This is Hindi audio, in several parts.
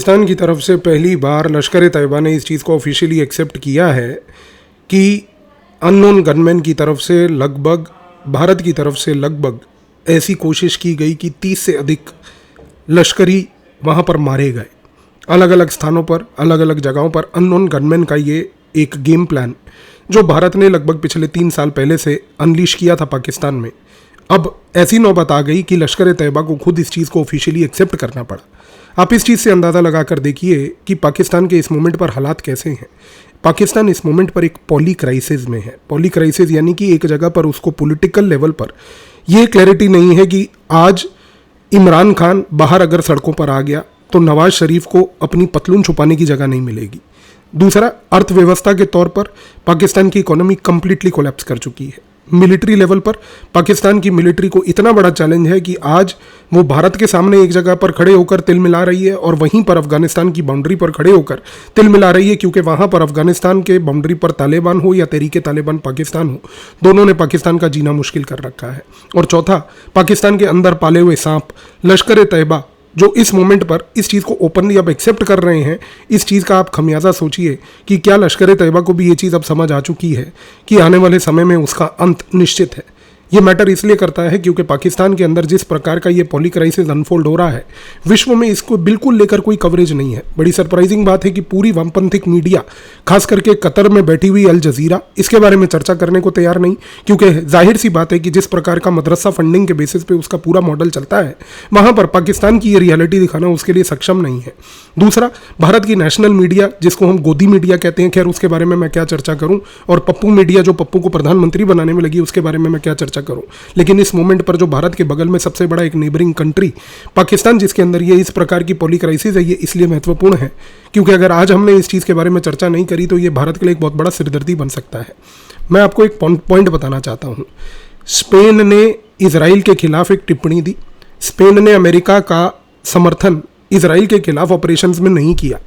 पाकिस्तान की तरफ से पहली बार लश्कर तैयबा ने इस चीज़ को ऑफिशियली एक्सेप्ट किया है कि अननोन गनमैन की तरफ से लगभग भारत की तरफ से लगभग ऐसी कोशिश की गई कि 30 से अधिक लश्करी वहाँ पर मारे गए। अलग अलग स्थानों पर, अलग अलग जगहों पर अननोन गनमैन का ये एक गेम प्लान जो भारत ने लगभग पिछले 3 साल पहले से अनलीश किया था पाकिस्तान में, अब ऐसी नौबत आ गई कि लश्कर तैयबा को खुद इस चीज़ को ऑफिशियली एक्सेप्ट करना पड़ा। आप इस चीज़ से अंदाज़ा लगा कर देखिए कि पाकिस्तान के इस मोमेंट पर हालात कैसे हैं। पाकिस्तान इस मोमेंट पर एक पॉली क्राइसिस में है। पॉली क्राइसिस यानी कि एक जगह पर उसको पॉलिटिकल लेवल पर ये क्लैरिटी नहीं है कि आज इमरान खान बाहर अगर सड़कों पर आ गया तो नवाज शरीफ को अपनी पतलून छुपाने की जगह नहीं मिलेगी। दूसरा, अर्थव्यवस्था के तौर पर पाकिस्तान की इकोनॉमी कंप्लीटली कोलैप्स कर चुकी है। मिलिट्री लेवल पर पाकिस्तान की मिलिट्री को इतना बड़ा चैलेंज है कि आज वो भारत के सामने एक जगह पर खड़े होकर तिल मिला रही है और वहीं पर अफगानिस्तान की बाउंड्री पर खड़े होकर तिल मिला रही है, क्योंकि वहाँ पर अफगानिस्तान के बाउंड्री पर तालिबान हो या तहरीके तालिबान पाकिस्तान हो, दोनों ने पाकिस्तान का जीना मुश्किल कर रखा है। और चौथा, पाकिस्तान के अंदर पाले हुए सांप लश्कर तैयबा जो इस मोमेंट पर इस चीज़ को ओपनली अब एक्सेप्ट कर रहे हैं, इस चीज़ का आप खमियाजा सोचिए कि क्या लश्कर तैयबा को भी ये चीज़ अब समझ आ चुकी है कि आने वाले समय में उसका अंत निश्चित है। ये मैटर इसलिए करता है क्योंकि पाकिस्तान के अंदर जिस प्रकार का ये पॉली क्राइसिस अनफोल्ड हो रहा है, विश्व में इसको बिल्कुल लेकर कोई कवरेज नहीं है। बड़ी सरप्राइजिंग बात है कि पूरी वामपंथिक मीडिया, खास करके कतर में बैठी हुई अल जजीरा, इसके बारे में चर्चा करने को तैयार नहीं, क्योंकि जाहिर सी बात है कि जिस प्रकार का मदरसा फंडिंग के बेसिस पे उसका पूरा मॉडल चलता है, वहाँ पर पाकिस्तान की ये रियलिटी दिखाना उसके लिए सक्षम नहीं है। दूसरा, भारत की नेशनल मीडिया, जिसको हम गोदी मीडिया कहते हैं, खैर उसके बारे में मैं क्या चर्चा करूँ, और पप्पू मीडिया जो पप्पू को प्रधानमंत्री बनाने में लगी, उसके बारे में मैं क्या चर्चा करूं। लेकिन इस मोमेंट पर जो भारत के बगल में सबसे बड़ा एक नेबरिंग कंट्री पाकिस्तान, जिसके अंदर ये इस प्रकार की पॉली क्राइसिस है, ये इसलिए महत्वपूर्ण है क्योंकि अगर आज हमने इस चीज़ के बारे में चर्चा नहीं करी तो ये भारत के लिए एक बहुत बड़ा सिरदर्दी बन सकता है। मैं आपको एक पॉइंट बताना चाहता हूँ। स्पेन ने इजराइल के खिलाफ एक टिप्पणी दी। स्पेन ने अमेरिका का समर्थन इजराइल के खिलाफ ऑपरेशंस में नहीं किया।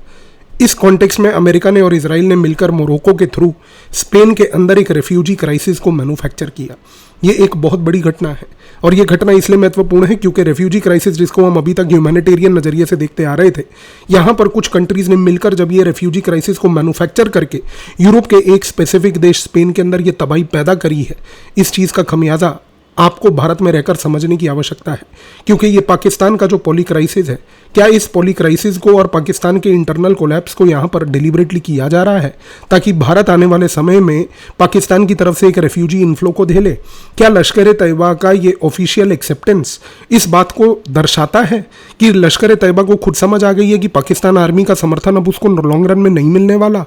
इस कॉन्टेक्स्ट में अमेरिका ने और इजराइल ने मिलकर मोरक्को के थ्रू स्पेन के अंदर एक रेफ्यूजी क्राइसिस को मैन्युफैक्चर किया। ये एक बहुत बड़ी घटना है, और ये घटना इसलिए महत्वपूर्ण है क्योंकि रेफ्यूजी क्राइसिस, जिसको हम अभी तक ह्यूमैनिटेरियन नज़रिए से देखते आ रहे थे, यहाँ पर कुछ कंट्रीज़ ने मिलकर जब ये रेफ्यूजी क्राइसिस को मैन्युफैक्चर करके यूरोप के एक स्पेसिफिक देश स्पेन के अंदर ये तबाही पैदा करी है, इस चीज़ का खमियाजा आपको भारत में रहकर समझने की आवश्यकता है। क्योंकि ये पाकिस्तान का जो पॉली क्राइसिस है, क्या इस पॉली क्राइसिस को और पाकिस्तान के इंटरनल कोलैप्स को यहाँ पर डिलिबरेटली किया जा रहा है ताकि भारत आने वाले समय में पाकिस्तान की तरफ से एक रेफ्यूजी इन्फ्लो को झेले? क्या लश्कर तैयबा का ये ऑफिशियल एक्सेप्टेंस इस बात को दर्शाता है कि लश्कर तैयबा को खुद समझ आ गई है कि पाकिस्तान आर्मी का समर्थन अब उसको लॉन्ग रन में नहीं मिलने वाला?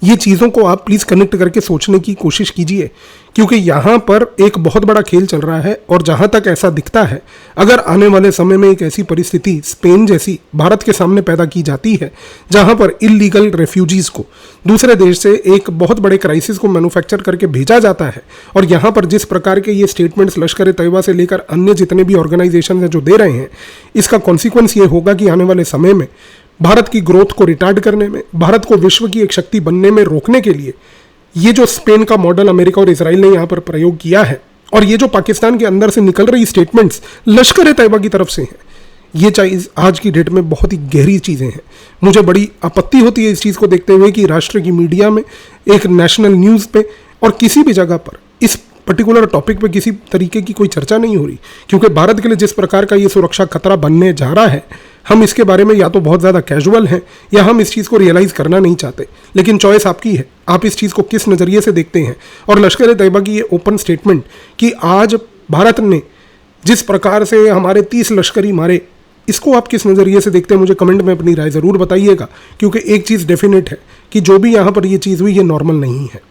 ये चीज़ों को आप प्लीज़ कनेक्ट करके सोचने की कोशिश कीजिए, क्योंकि यहाँ पर एक बहुत बड़ा खेल चल रहा है। और जहाँ तक ऐसा दिखता है, अगर आने वाले समय में एक ऐसी परिस्थिति स्पेन जैसी भारत के सामने पैदा की जाती है जहाँ पर इलीगल रेफ्यूजीज़ को दूसरे देश से एक बहुत बड़े क्राइसिस को मैन्युफैक्चर करके भेजा जाता है, और यहाँ पर जिस प्रकार के ये स्टेटमेंट्स लश्कर तैयबा से लेकर अन्य जितने भी ऑर्गेनाइजेशन हैं जो दे रहे हैं, इसका कॉन्सिक्वेंस ये होगा कि आने वाले समय में भारत की ग्रोथ को रिटार्ड करने में, भारत को विश्व की एक शक्ति बनने में रोकने के लिए ये जो स्पेन का मॉडल अमेरिका और इजराइल ने यहाँ पर प्रयोग किया है, और ये जो पाकिस्तान के अंदर से निकल रही स्टेटमेंट्स लश्कर तैयबा की तरफ से हैं, ये चीज़ आज की डेट में बहुत ही गहरी चीज़ें हैं। मुझे बड़ी आपत्ति होती है इस चीज़ को देखते हुए कि राष्ट्र की मीडिया में, एक नेशनल न्यूज़ पे और किसी भी जगह पर इस पर्टिकुलर टॉपिक पे किसी तरीके की कोई चर्चा नहीं हो रही, क्योंकि भारत के लिए जिस प्रकार का ये सुरक्षा खतरा बनने जा रहा है, हम इसके बारे में या तो बहुत ज़्यादा कैजुअल हैं या हम इस चीज़ को रियलाइज़ करना नहीं चाहते। लेकिन चॉइस आपकी है, आप इस चीज़ को किस नज़रिए से देखते हैं। और लश्कर तैयबा की ये ओपन स्टेटमेंट कि आज भारत ने जिस प्रकार से हमारे 30 लश्करी मारे, इसको आप किस नज़रिए से देखते हैं, मुझे कमेंट में अपनी राय ज़रूर बताइएगा। क्योंकि एक चीज़ डेफिनेट है कि जो भी यहाँ पर ये चीज़ हुई, ये नॉर्मल नहीं है।